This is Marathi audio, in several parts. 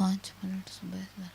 5 मिनट सुबह से।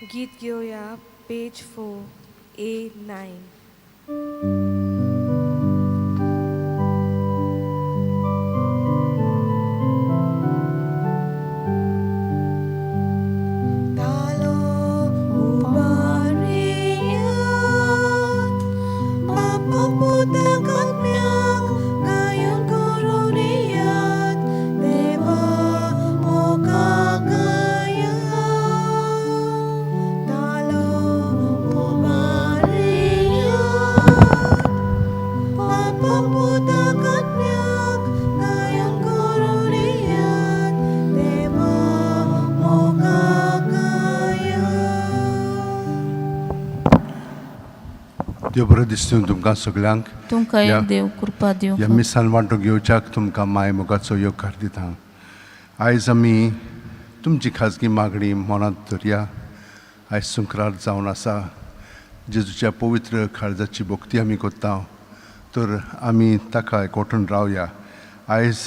गीत घेऊया पेज 4 A9. देव बरो दिसता तुमकां सगळ्यांक तुमकां एक देव कृपा दिवं ह्या मिसान वांटो घेवच्याक तुमकां माय मोगाचो योगकार दिता. आयज आमी तुमची खाजगी मागणी मनांत धरया. आयज सुंकरार जावन आसा, जेजूच्या पवित्र काळजाची भोक्ती आमी करता, तर आमी ताका एकवटून रावया. आयज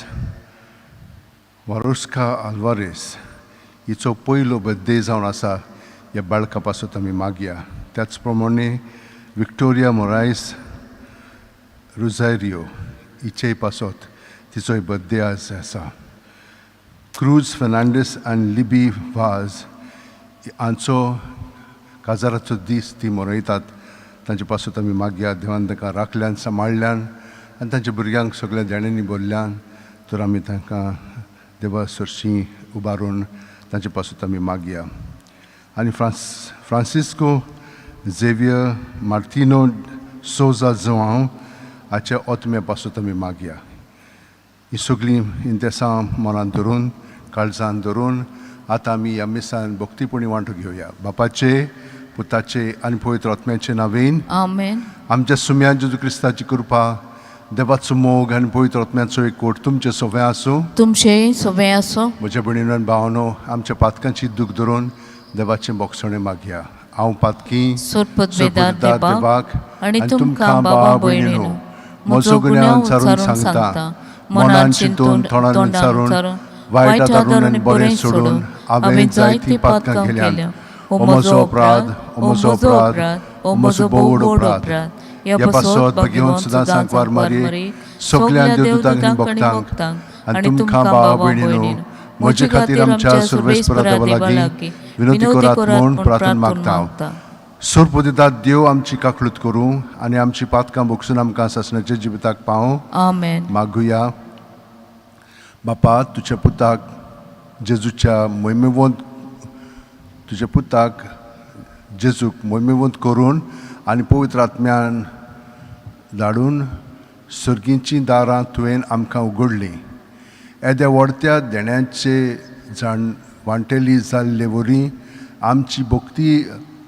वारुस्का आल्वारेस हिचो पयलो बर्थडे जावन आसा. ह्या बाळका पासत आमी मागया. त्याच प्रमाणे विक्टोरिया मोरायस रोझारियो हिचेय पासत तिचोय बर्थडे आज आसा. क्रूज फेर्नांडीस आनी लिबी वाज हांचो काजाराचो दीस ती मनयतात. तांचे पासत आमी मागया. देवान तांकां राखल्यान सांबाळल्यान आनी तांच्या भुरग्यांक सगळ्या देण्यांनी भरल्यान, तर आमी तांकां देवा सरशी उबारून तांचे पासत आमी मागया. आनी फ्रांसिस्को झेवियर मार्टिनो सोजा जोआंव हाच्या ओतम्या पासत आमी मागया. ही सगळीं इंतेसां मनांत धरून, काळजान धरून आतां आमी ह्या मिसान भोक्तीपणी वांटो घेवया. बापाचे, पुताचे आनी पवित्र आत्म्याचे नांवेन आमेन. आमच्या सुम्या जेजू क्रिस्ताची कृपा, देवाचो मोग आनी पवित्र आत्म्याचो एकवट तुमचे सगळें आसूं. तुमचेय सगळें आसूं. म्हज्या भयणीनो आनी भावानो, आमच्या पातकांची दूख धरून देवाचें बोगसणें मागया. हांव पातकी सोडपतबेदार देवाक आनी तुमकां बाबा भयणीनो म्हजो गुन्यांव विचारून सांगता. मनान चिंतून तोंडान विचारून वायट आदर आनी बरें सोडून हांवें जायतीं पातकां केल्या. हो म्हजो अपराध, हो म्हजो अपराध, हो म्हजो भोव व्हड अपराध. ह्या पासत भगवंत सदां सांकवार मारी सगळ्या देवदूतांक आनी भक्तांक आनी तुमकां बाबा भयणीनो म्हजे खातीर आमच्या सर्वेस्परा देवा लागीं विनोदी करात म्हूण प्रार्थना मागता. सुरपदितात देव आमची काकळूत करूं आनी आमची पातकां भोगसून आमकां सासणाच्या जिविताक पावूं. आमेन. मागुया. बापा, तुज्या पुताक जेजूच्या मोहिमेवंत, तुज्या पुताक जेजूक मोहिमेवंत करून आनी पवित्र आत्म्यान धाडून सर्गींचीं दारां तुवें आमकां उगडलीं. येद्या व्हडत्या देण्याचे वांटेली जाल्ले वरी आमची भोक्ती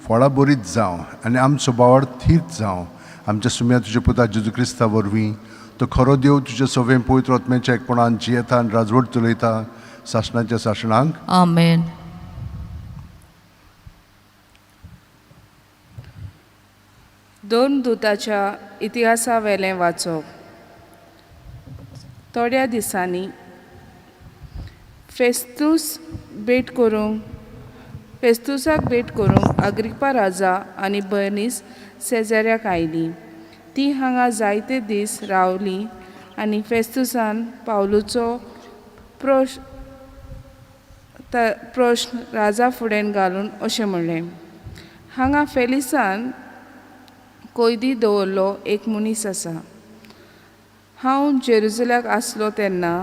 फळां बरीच जावं आनी आमचो बावड थीत जावं. आमच्या सुम्या तुज्या पुता जेजू क्रिस्ता वरवीं तो खरो देव तुज्या सगळें पवित्र आत्म्याच्या एकपणान जियेता आनी राजवट चलयता सासणाच्या सासणांक. आमेन. दोन दुताच्या इतिहासा वेलें वाचप. थोड्या दिसांनी फेस्तुसाक भेट करूंक अग्रिप्पा राजा आनी बर्नीस सेजाऱ्याक आयली. ती हांगा जायते दीस रावली आनी फेस्तुसान पावलूचो प्रश्न राजा फुड्यान घालून अशें म्हणलें, हांगा फेलिसान कैदी दवरलो एक मनीस आसा. हांव जेरुसलेमाक आसलो तेन्ना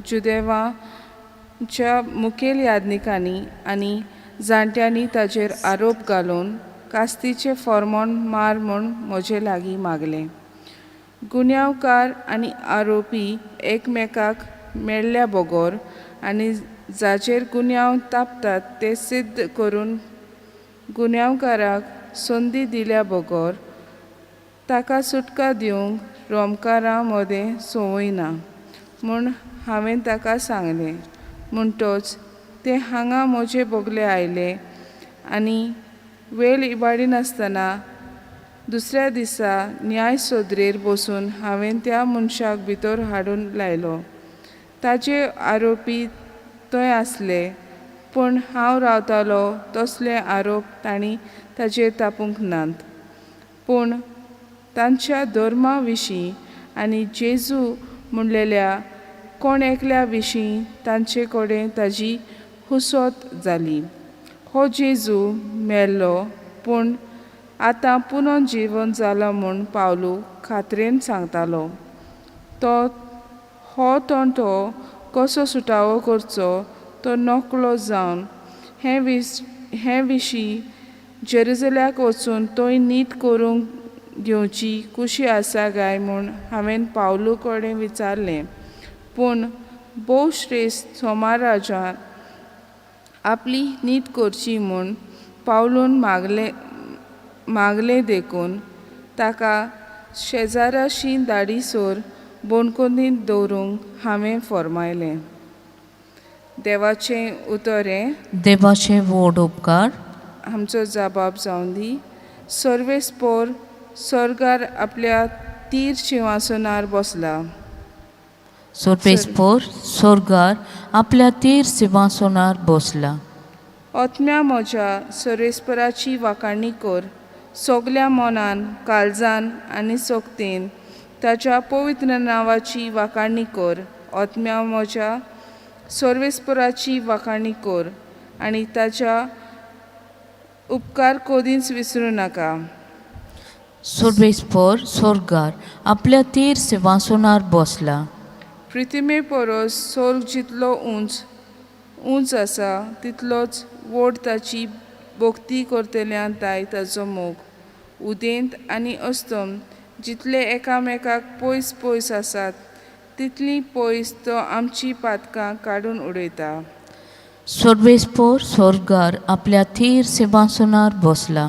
जुदेवांच्या मुखेल यादनिकांनी आनी जाणट्यांनी ताचेर आरोप घालून कास्तीचें फर्मोण मार म्हूण म्हजे लागीं मागलें. गुन्यांवकार आनी आरोपी एकमेकाक मेळ्ळ्या बगोर आनी जाचेर गुन्यांव तापतात ते सिद्ध करून गुन्यांवकाराक संदी दिल्या बगोर ताका सुटका दिवंक रोमकारां मदें संवय ना म्हूण हांवें ताका सांगलें. म्हणटच ते हांगा म्हजे बोगले आयले आनी वेळ इबाडिनासतना दुसऱ्या दिसा न्याय सोदरेर बसून हांवें त्या मनशाक भितर हाडून लायलो. ताचे आरोपी थंय आसले पूण हांव रावतालो तसले आरोप तांणी ताचेर तापूंक नात. पूण तांच्या धर्मा विशीं आनी जेजू म्हणलेल्या कोण एकल्या विशीं तांचे कडेन ताजी हुसत जाली. हो जेजू मेल्लो पूण आतां पुनः जिवन जालो म्हूण पावलू खात्रेन सांगतालो. तो कसो सुटावो करचो तो नकळो जावन हे विशीं जेरुसल्याक वचून थंय नीट करून घेवची कुशी आसा काय म्हूण हांवें पावलू कडेन विचारलें. पूण भोव श्रेश्ठ सोमाराजान आपली नीट करची म्हूण पावलून मागलें देखून ताका शेजाराची दाडीसोर बोणकुनीत दवरूंक हांवें फर्मायलें. देवाचें उतरें. देवाचे व्हड उपकार. आमचो जबाब जावन दी. सर्वेस्पोर स्वर्गार आपल्या तीर सिंहासनार बसला. सर्वेस्पोर स्वर्गार आपल्या तीर सिंहासनार बसला. आत्म्या म्हज्या सर्वेस्पराची वाखाणणी कर. सगल्या मनान, काळजान आनी सोकतेन ताच्या पवित्र नांवाची वाखाणणी कर. आत्म्या म्हज्या सर्वेस्पराची वाखाणणी कर आनी ताच्या उपकार कधीच विसरूं नाका. सर्वेस्पोर स्वर्गार आपल्या तीर सिंहासनार बसला. पृथ्वी परस स्वर्ग जितलो उंच आसा तितलोच व्हड ताची भोक्ती करतल्यान ताचो मोग. उदेंत आनी अस्तम जितले एकामेकाक पयस पयस आसात तितली पयस तो आमची पातकां काडून उडयता. सर्वेस्पोर स्वर्गार आपल्या तीर सिंहासनार बसला.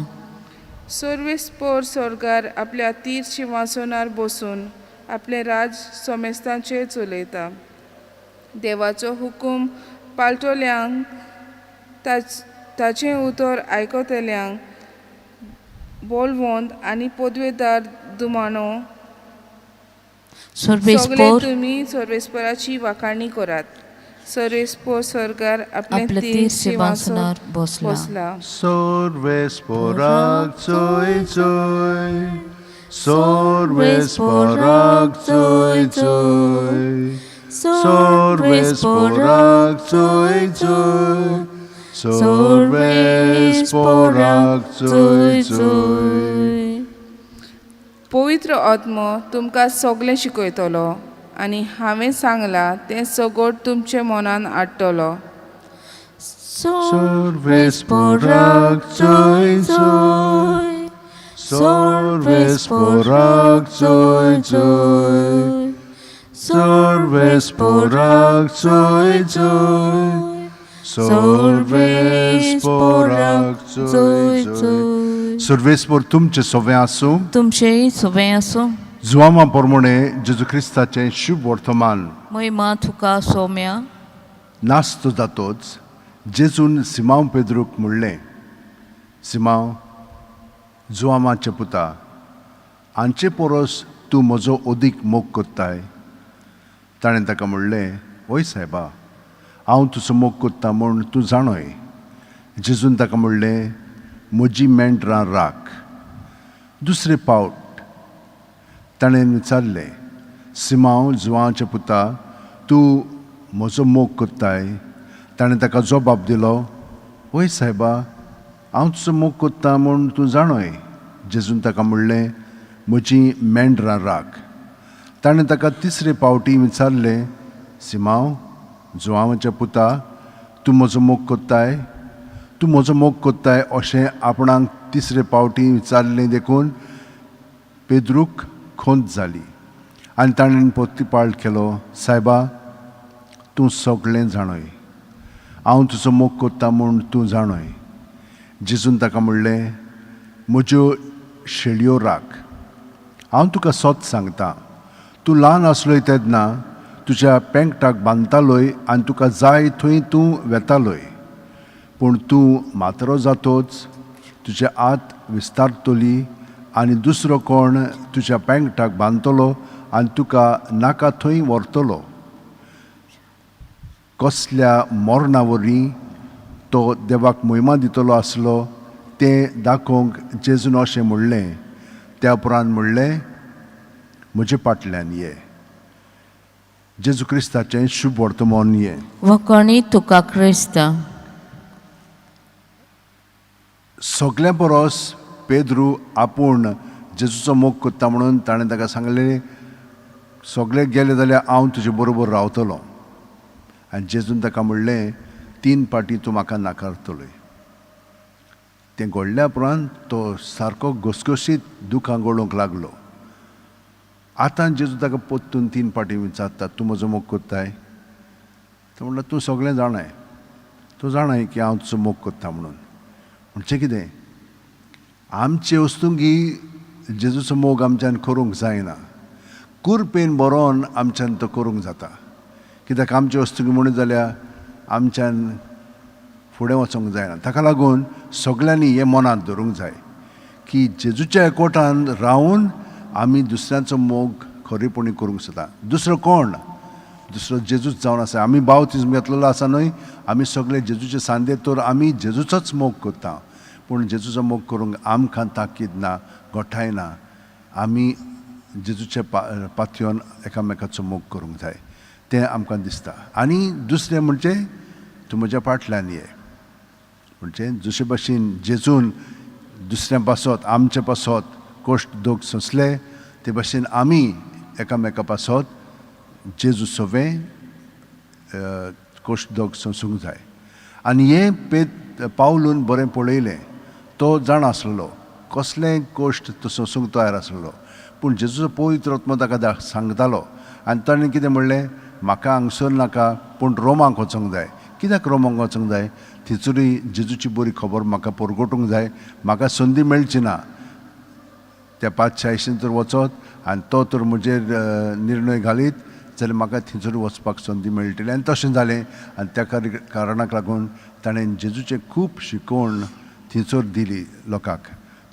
सर्वेस्पोर स्वर्गार आपल्या तीर सिंहासनार बसून आपले राज सोमेस्तांचेर चलयता. देवाचो हुकूम पाळटल्यांक ताचें उतर आयकतल्यांक बोलवंत आनी पदवेदार दुमानो सगळे तुमी सर्वेस्पराची वाखाणणी करात. सर्वेस्पोर स्वर्गार आपले तीर सिंहासनार बसला. सर्वेस्पोराक चोय चोय, सर्वेस्पोराक चोय चोय, सर्वेस्पोराक चोय चोय, सर्वेस्पोराक चोय चोय. पवित्र आत्मो तुमकां सगळें शिकयतलो आनी हांवें सांगलां तें सगळें तुमचे मनान हाडटलो. सर्वेस्पोराक चोय चोय, सर्वेस्पोराक चोय चोय, सर्वेस्पोराक चोय चोय, सर्वेस्पोराक चोय चोय. सर्वेस्पोर तुमचे सवे आसूं. तुमचेय सवें आसूं. जुआमा प्रमाणे जेजू क्रिस्ताचें शुभ वर्तमान महिमा तुका सौम्या. नास्त जातोच जेजून सिमांव पेद्रूक म्हणलें, सिमांव जुआमाचे पुता, हांचे परस तूं म्हजो अदीक मोग कोत्ताय. ताणें ताका म्हणलें, ओय सायबा, हांव तुजो मोग कोत्ता म्हूण तूं जाणय. जेजून ताका म्हणलें, म्हजी मेंढरां राख. दुसरे पावट ताणें विचारलें, सिमांव जुआंचे पुता, तूं म्हजो मोग कोत्ताय. ताणें ताका जबाब दिलो, ओय सायबा, हांव तुजो मोग कोत्ता म्हूण तूं जाणय. जेजून ताका म्हणलें, म्हजीं मेंढरां राख. ताणें ताका तिसरे फावटी विचारलें, सिमांव जुआंवाच्या पुता, तूं म्हजो मोग कोत्ताय. तूं म्हजो मोग कोत्ताय अशें आपणाक तिसरे फावटी विचारलें देखून पेद्रूक खोंत जाली आनी ताणें प्रतिपाळ केलो, सायबा, तूं सगळें जाणय. हांव तुजो मोग कोत्ता म्हूण तूं जाणय. जेजून ताका म्हणलें, म्हज्यो शेळयो राख. हांव तुका सत सांगतां, तूं ल्हान आसलोय तेन्ना तुज्या पेंगटाक बांदतालोय आनी तुका जाय थंय तूं वेतालोय. पूण तूं मातरो जातोच तुजे हात विस्तारतली आनी दुसरो कोण तुज्या पेंगटाक बांदतलो आनी तुका नाका थंय व्हरतलो. कसल्या मरणा वरी तो देवाक महिमा दितलो आसलो तें दाखोवंक जेजून अशें म्हणलें. त्या उपरांत म्हणलें म्हजे फाटल्यान ये. जेजू क्रिस्ताचें शुभ वर्तमान ये. वखणी तुका क्रिस्त. सगळ्या परस पेद्रू आपूण जेजूचो मोग करता म्हणून ताणें ताका सांगलें सगळे गेले जाल्यार हांव तुजे बरोबर रावतलो. आनी जेजून ताका म्हणलें 3 फावटी तूं म्हाका नाकारतलोय. तें घडल्या उपरांत तो सारको घसघशीत दुखां गळोवंक लागलो. आतां जेजू ताका परतून 3 फावटी विचारता तूं म्हजो मोग करताय. तो म्हणलो तूं सगळें जाणाय, तूं जाणाय की हांव तुजो मोग करता म्हणून. म्हणजे कितें आमचे वस्तूंकी जेजूचो मोग आमच्यान करूंक जायना. कुरपेन बरोवन आमच्यान तो करूंक जाता. कित्याक आमचे वस्तूंकी म्हणून जाल्यार आमच्यान फुडें वचोंक जायना. ताका लागून सगळ्यांनी हें मनांत धरूंक जाय की जेजूच्या एकवटान रावन आमी दुसऱ्यांचो मोग खरेपणी करूंक सोदता. दुसरो कोण? दुसरो जेजूच जावन आसा. आमी बावतिजम घेतलेलो आसा न्हय. आमी सगळे जेजूचे सांदे तर आमी जेजूचोच मोग करता. पूण जेजूचो मोग करूंक आमकां ताकीद ना, गोठाय ना. आमी जेजूचे पातयेवन एकामेकाचो मोग करूंक जाय तें आमकां दिसता. आनी दुसरें म्हणजे तूं म्हज्या फाटल्यान ये. म्हणजे जशे भाशेन जेजून दुसऱ्या पासत आमचे पासत कोश्ट दोग सोंसले ते भाशेन आमी एकामेका पासत जेजू सवें कोश्ट दोग सोंसूंक जाय. आनी हें पावलून बरें पळयलें. तो जाण आसलो कसलेंय कोश्ट तो सोंसूंक तयार आसलो. पूण जेजूचो पवित्र आत्मा ताका सांगतालो. आनी ताणें कितें म्हणलें म्हाका हांगसर नाका पूण रोमांक वचोंक जाय. कित्याक रोमांक वचोंक जाय? थंयसरूय जेजूची बरी खबर म्हाका परगटूंक जाय. म्हाका संदी मेळची ना त्या पातशायेशीं तर वचत आनी तो तर म्हजेर निर्णय घालीत जाल्यार म्हाका थंयसर वचपाक संदी मेळटली. आनी तशें जालें. आनी त्या कारणाक लागून ताणें जेजूचें खूब शिकवण थंयसर दिली लोकांक.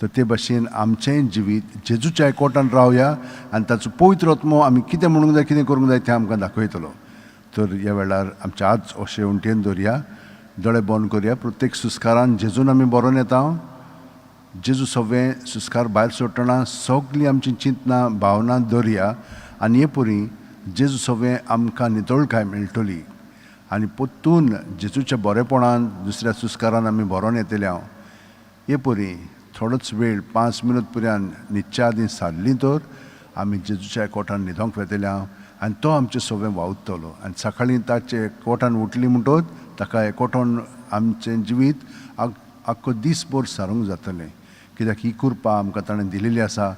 तर ते भाशेन आमचेंय जिवीत जेजूच्या एकवटान रावया आनी ताचो पवित्र आत्मो आमी कितें म्हणूंक जाय कितें करूंक जाय तें आमकां दाखयतलो. तर ह्या वेळार आमचे आज अशें उमटेन दवरया, दोळे बंद करया. प्रत्येक सुस्कारान जेजून आमी बरोवन येता. जेजू सगळें सुस्कार भायर सोडटना सगळीं आमची चिंतना भावना दवरया आनी हे परी जेजू सगळें आमकां नितळकाय मेळटली. आनी परतून जेजूच्या बरेपणान दुसऱ्या सुस्कारान आमी बरोवन येतले. हांव हे परी थोडोच वेळ 5 मिनट पर्यंत न्हिदच्या आदीं सारलीं तर आमी जेजूच्या एकवटान न्हिदोंक वेतले. हांव आनी तो आमचें सगळें वावुरतलो. आनी सकाळीं ताचे एकवटान उठली म्हणटच ताका एकवटान आमचें जिवीत आख्खो दीसभर सारूंक जातलें. कित्याक ही कृपा आमकां ताणें दिलेली आसा.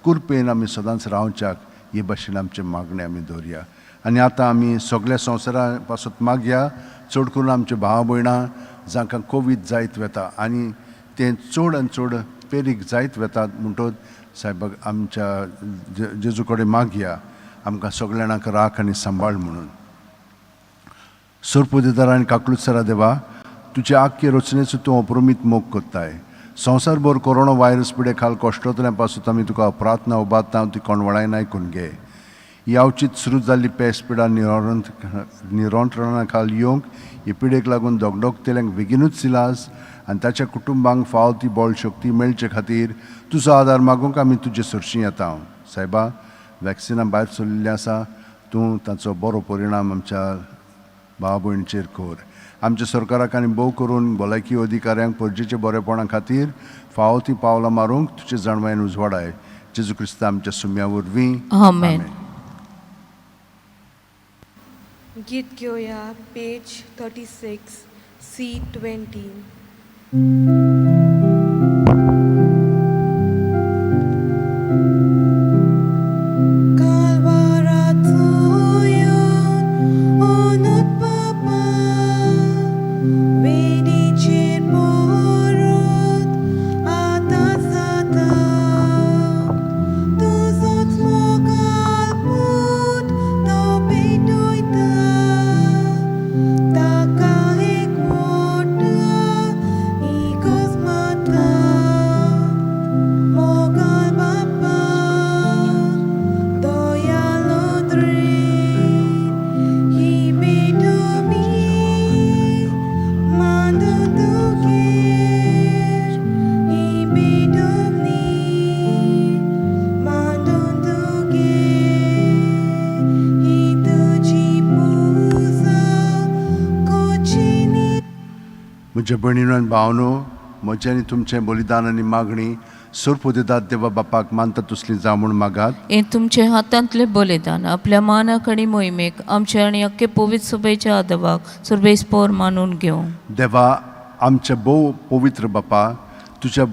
कृपेन आमी सदांच रावच्याक हे भाशेन आमचें मागणें आमी दवरया. आनी आतां आमी सगळ्या संवसारा पासत मागया. चड करून आमचे भाव भयणां जांकां कोवीड जायत वेता आनी तें चड आनी चड पेरीक जायत वेतात म्हणटच सायबाक आमच्या जेजू कडेन मागया आमकां सगळ्यांक राख आनी सांबाळ म्हणून. सुरपुदिदार आनी काकलुतसरा देवा, तुजे आख्खे रचनेचो तूं अप्रमीत मोग करताय. संवसारभर कोरोना व्हायरस पिडे खाल कश्टतल्या पासून आमी तुका प्रार्थना उबारता. ती कोणवळायन आयकून घे. ही अवचीत सुरू जाल्ली पेस पिडा निरंत्रणां खाल येवंक हे पिडेक लागून दोगदोगतेल्यांक बेगीनूच इलाज आनी ताच्या कुटुंबांक फाव ती बळ शक्ती मेळचे खातीर तुजो आदार मागूंक आमी तुजे सरशीं येता. सायबा, वॅक्सिनां भायर सरलेलीं आसा. तूं ताचो बरो परिणाम आमच्या भाव भयणीचेर कर. आमच्या सरकाराक आनी भोव करून भलायकी अधिकाऱ्यांक परजेचे बरेपणा खातीर फाव ती पावलां मारूंक तुजे जाणवायेन उजवाडाय. जेजू क्रिस्त आमच्या सुम्या वरवीं. आमेन. गीत घेवया पेज 36 C20. Cause म्हज्या भयणीनो आनी भावनो, म्हजें आनी तुमचें बलिदान आनी मागणी सोरपोदितात देवा बापाक मानता तसली जावं म्हूण मागात. हे तुमचे हातांतले बलिदान आपल्या मानाक आनी मोहिमेक आमचे आनी अख्खे पवित्र सभेच्या आदवाक सर्वेस्पोर मानून घेवं. देवा आमच्या भोव पवित्र बापा, तुज्या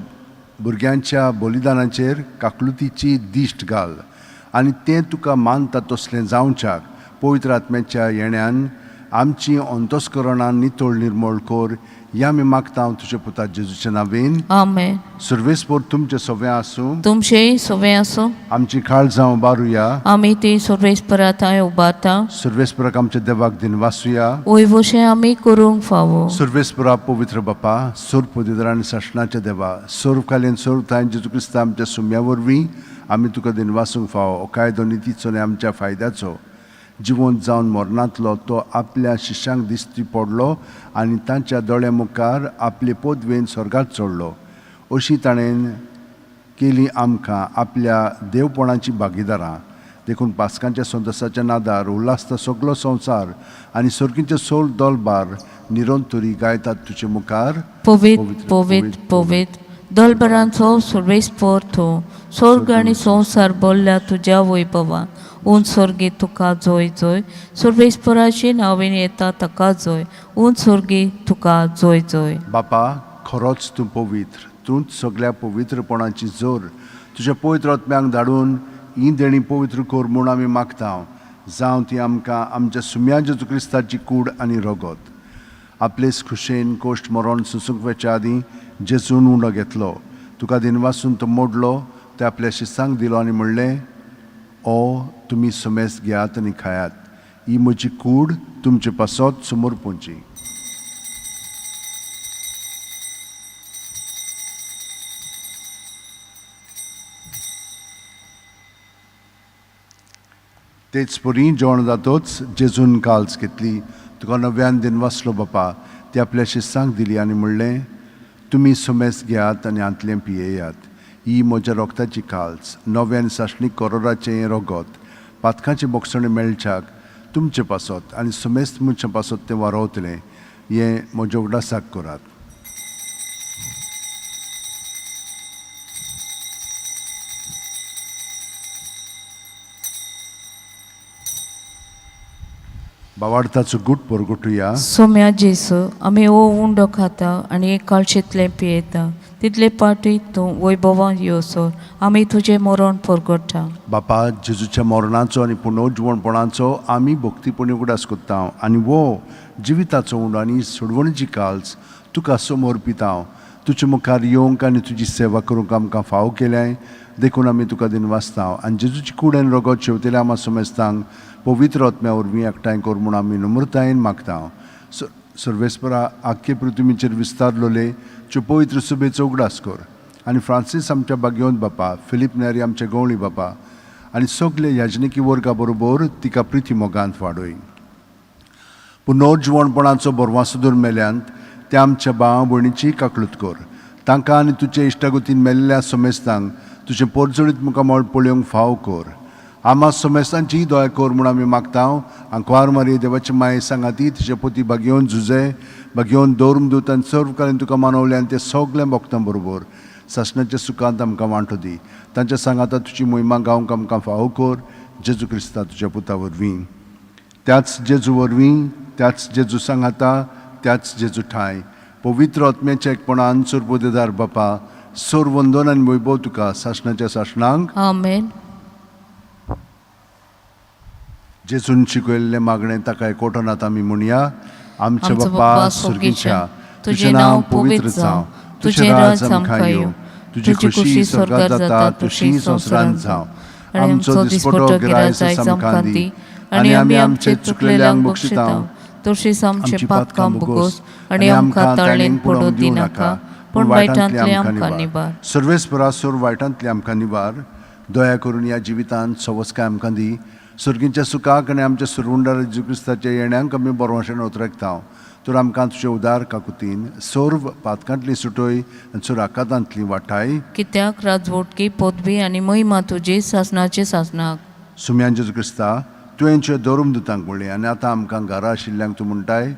भुरग्यांच्या बलिदानाचेर काकलुतीची दिश्ट घाल आनी तें तुका मानता तसलें जावच्याक पवित्र आत्म्याच्या येण्यान आमची अंतस्करणां नितळ निर्मळ कोर. या आमी मागता तुज्या पुता जेजूच्या नांवेन. आमेन. सर्वेस्पोर तुमचे सवें आसूं. तुमचेय सवे असो. आमची काळ जावं बारुया. आमी ती सर्वेस्परा थंय उबारता. सर्वेस्पराक आमच्या देवाक दिनवासुया. वयवशें आमी करूंक फावो. सर्वेस्परा पवित्र बापा, सोर पवित्र आनी शासनाच्या देवा, सोर कालीन सोर थंय जेजू क्रिस्त आमच्या सुम्या वरवीं आमी तुका दिनवासूंक फावो. हो कायदो नितीचो आनी आमच्या फायद्याचो जिवंत जावन मरणांतलो तो आपल्या शिश्यांक दिश्टी पडलो आनी तांच्या दोळ्या मुखार आपले पदवेन स्वर्गांत चडलो. अशी ताणें केली आमकां आपल्या देवपणाची भागीदारां. देखून पास्कांच्या संतसाच्या नादार उल्हासता सगलो संवसार आनी सर्गींचे सोल दोलबार निरंतरी गायतात तुजे मुखार. पवित्र पवित्र पवित्र दलबरांचो सर्वेस्पोर तूं. स्वर्ग आनी संवसार बोल्ल्या तुज्या वैभवान. उंच स्वर्गी तुका जोय जोय. सर्वेस्पोराची नांवें येता ताका जोय. उंच स्वर्गी तुका जोय जोय. बापा, खरोच तूं पवित्र. तूंच सगळ्या पवित्रपणाची जोर तुज्या पवित्र आत्म्याक धाडून ही देणी पवित्र कोर म्हूण आमी मागता. जावं ती आमकां आमच्या सुम्या जेजू क्रिस्ताची कूड आनी रगत. आपलेच खुशेन कोश्ट मरण सुसूंक वेच्या आदीं जेजून उंडो घेतलो. तुका दिनवासून तो मोडलो. ते आपल्या शिस्सांक दिलो आनी म्हणलें, ओ तुमी समेस घेयात आनी खायात. ही म्हजी कूड तुमचे पासत समोर पोंची. तेच परी जेवण जातोच जेजून काल्स घेतली. तुका नव्यान दिनवासलो बापा. ती आपल्या शिस्सांक दिली आनी म्हणलें, तुमी समेस घेयात आनी आंतलें पियेयात. ही म्हज्या रोगताची काल्स, नव्यान साशणीक करोराचें रगत. पातकांचे बोगसणे मेळच्याक तुमचे पासत आनी समेस्त मुच्या पासत तें वारोवतलें. हें म्हज्या उगडासाक करात. बावार्थाचो गूट परगुटुया. सोम्या जेसू, आमी हो उंडो खाता आनी एक काळशेंतलें पियेता. तितले पाटी तूं वैभवान येवसोर आमी तुजें मरण परगडटा. बापा, जेजूच्या मरणाचो आनी पुनर्जिवणपणाचो आमी भक्तीपणी उगडास कोत्ता आनी वो जिविताचो उंडो आनी सोडवणीची काल्स तुका समोर पिता. तुजे मुखार येवंक आनी तुजी सेवा करूंक आमकां फाव केल्याय. देखून आमी तुका दिनवासता आनी जेजूची कूड आनी रगत शेवतेल्या आमा समेस्तांक पवित्र आत्म्या वरवीं एकठांय कर म्हूण आमी नम्रतायेन मागता. सर्वेस्परा आख्खे पृथ्वीचेर विस्तारलोले च्यो पवित्र सुबेचो उगडास कर. आनी फ्रांसीस आमच्या भाग्यवंत बापा, फिलीप नेरी आमच्या गवळी बापा आनी सगळे याजनिकी वर्गा बरोबर तिका प्रिती मोगांत वाडय. पुनर्जिवणपणाचो बरवासुदूर मेल्यांत त्या आमच्या भावा भयणीची काकलूत कर. तांकां आनी तुजे इश्टागतीन मेल्ल्या समेस्तांक तुजें परजळीत मुखामळ पळोवंक फाव कर. आमा समेस्तांची दोय कर म्हूण आमी मागता. आंकवार मारी देवाची माये सांगाती तिचे पोती भाग्यवंत झुजे, भाग्यवंत दौरमदूत आनी सर्वकालीन तुका मानवले आनी ते सगळ्या भक्तां बरोबर सासणाच्या सुखांत आमकां वांटो दी. तांच्या सांगाता तुजी मोहिमा गावंक आमकां फाव कर. जेजू क्रिस्ता तुज्या पुता वरवीं. त्याच जेजू वरवीं, त्याच जेजू सांगाता, त्याच जेजू ठाय पवित्र आत्म्याच्या एकपणान सुरपोदेदार बापा, सोर वंदन आनी वैभव तुका सासणाच्या सासणांक. आमेन. जेजून शिकयल्लें मागणें ताका एकवटनात आमी म्हणया. आमचे बापा सुर्गीच्या, तुजें नांव पवित्र जावं. तुजें राज आमकां येवं. तुजी खुशी स्वर्गांत जाता तशी संवसारांत जावं. आमचो दिसपटो गिरायस आमकां दी आनी आमी आमचे चुकलेल्यांक बक्षिता. तशीच आमचे पातकां बुगोस आनी आमकां ताळणेन पडूं दिनाका, पूण वायटांतले आमकां निबार. सर्वेस्परा सोर वायटांतले आमकां निबार. दया करून ह्या जिवितांत सवस्काय आमकां दी. सर्गींच्या सुखाक आनी आमच्या सुरवंडार जेजू क्रिस्ताच्या येण्याक आमी बरोवशेन उतरकता. तर आमकां तुजे उदार काकुतीन सोर्व पातकांतली सुटोय आनी सोर आकांतांतली वाटाय. कित्याक राजवटकी पदवी आनी महिमा तुजी सासणाचे सासणाक. सुम्यान जेजू क्रिस्ता, तुवें दौरमदूतांक म्हणलें आनी आतां आमकां घरा आशिल्ल्यांक तूं म्हणटाय,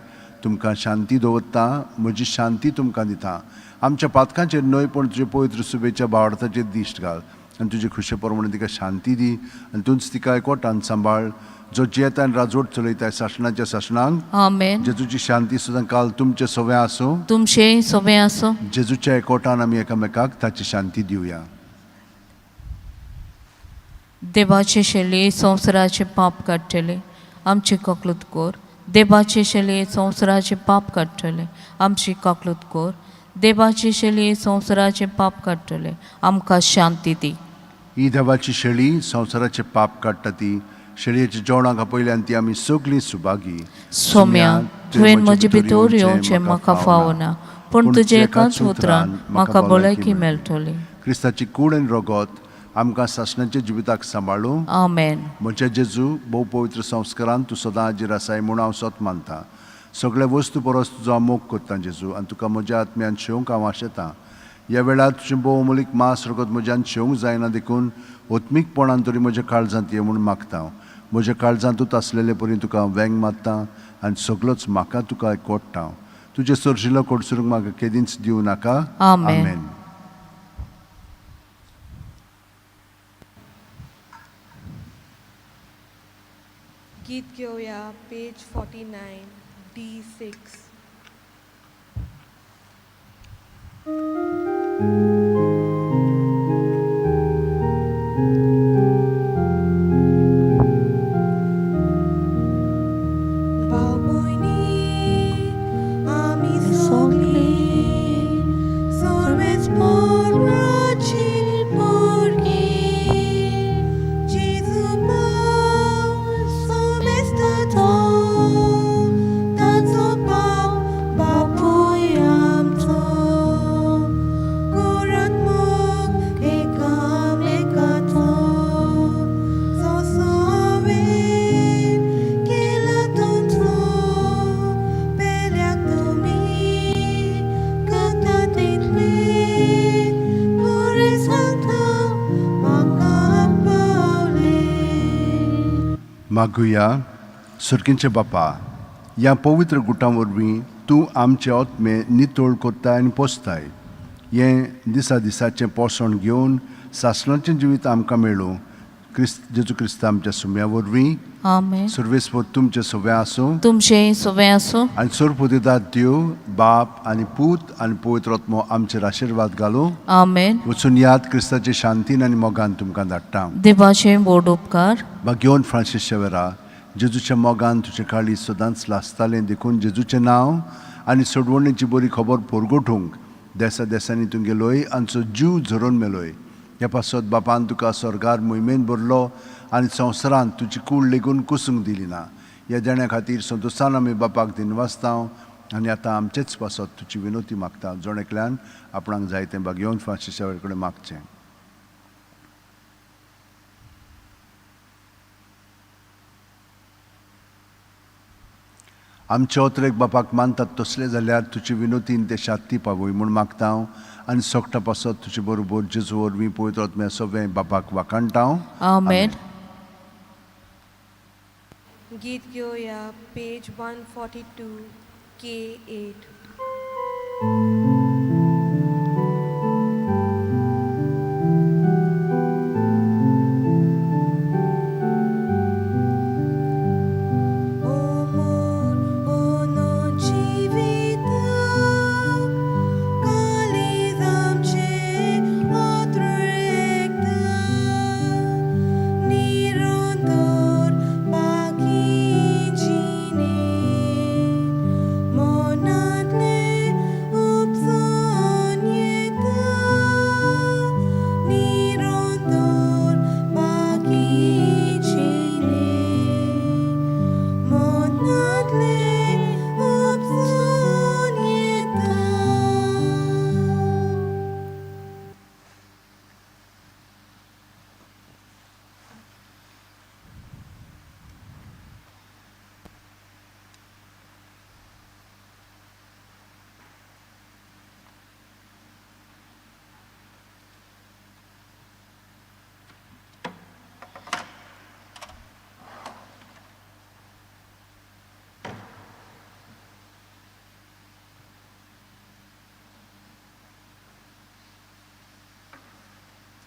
तुमकां शांती दवरता, म्हजी शांती तुमकां दिता. आमच्या पातकांचेर न्हय पूण तुजे पवित्र सुबेच्या भावार्थाचेर दिश्ट घाल आनी तुजे खुशे प्रमाणे तिका शांती दी आनी तूंच तिका एकवटान सांबाळ. जो जियेता आनी राजवट चलयता शासनाच्या शासनांक आमेन. जेजूची शांती सुद्दां काल तुमचे सोबे आसूं. तुमचेय सोबे आसूं. जेजूच्या एकवटान आमी एकामेकाक ताची शांती दिवया. देवाचे शेले संवसाराचे पाप काडटले, आमची ककलूत कोर. देवाचे शेले संवसाराचे पाप काडटले, आमची ककलूत कोर. देवाचे शेले संवसाराचे पाप काडटले, आमकां शांती दी. ही देवाची शेळी संवसाराचे पाप काडटा ती. शेळयेच्या जेवणाक आपयल्यान ती आमी सगळीं सुभागी. सोम्या, तुवें म्हजे भितर येवचें म्हाका फावना, पूण तुजे एकाच उतरान म्हाका भलायकी मेळटली. क्रिस्ताची कूड आनी रगत आमकां सासणाच्या जिविताक सांबाळूं. आमेन. म्हज्या जेजू, भोव पवित्र संस्कारान तूं सदां हाजीर आसाय म्हूण हांव सोत मानतां. सगळे वस्तू परस तुजो हांव मोग करता जेजू, आनी तुका म्हज्या आत्म्यान शेवंक हांव आशेतां. ह्या वेळार तुजें भोव अमोलीक मास रगत म्हज्यान शेवंक जायना देखून ओत्मीकपणान तरी म्हज्या काळजांत ये म्हूण मागता. म्हज्या काळजांतूच आसलेले परी तुका हांव वेंग मारतां आनी सगळोच म्हाका तुका एकवटता. तुजे सरशिलो कोडसरूंक म्हाका केदींच दिवं नाका. आमेन. आमेन. गीत घेऊया पेज 49 D6. मागुया. सुर्गींचे बापा, ह्या पवित्र गुटां वरवीं तूं आमचे आत्मे नितळ कोत्ताय आनी पोसताय. हें दिसा दिसाचें पोसण घेवन सासणाचें जिवीत आमकां मेळूं. जेजू क्रिस्त आमच्या सुम्या वरवीं. आमेन. सर्वेस्पर तुमचे सोबे आसूं. तुमचेय सोबे आसूं. आनी सर्वोपदितात देव, बाप आनी पूत आनी पवित्र आत्मो आमचेर आशिर्वाद घालूं. आमेन. वचून याद क्रिस्ताचे शांतीन आनी मोगान तुमकां धाडटा. देवाचे बोड उपकार. घेवन फ्रांसीस शेवेरा, जेजूच्या मोगान तुजे काळी सदांच लासतालें देखून जेजूचें नांव आनी सोडवणेची बरी खबर पोरगोठूंक देसा देसांनी तुमगे लोय आमचो जीव झरोवन मेलोय. ह्या पासत बापान तुका स्वर्गार मोहिमेन भरलो आनी संवसारांत तुजी कूड लेगून कुसूंक दिली ना. ह्या देण्या खातीर संतोशान आमी बापाक दिनवासता आनी आतां आमचेच पासत तुजी विनोती मागता. जोण एकल्यान आपणाक जाय तें घेवन फ्रांसीस शेवेरा कडेन मागचें. आमचे ओतरेक बापाक मानतात तसले जाल्यार तुजी विनोतीन ते शांती पावय म्हूण मागता आनी सोगटा पासत तुजे बरोबर जेजू वरवीं पवित्र आत्म्या सगळें बापाक वाखाणटा. आमेन. गीत घेऊया पेज 142 K8.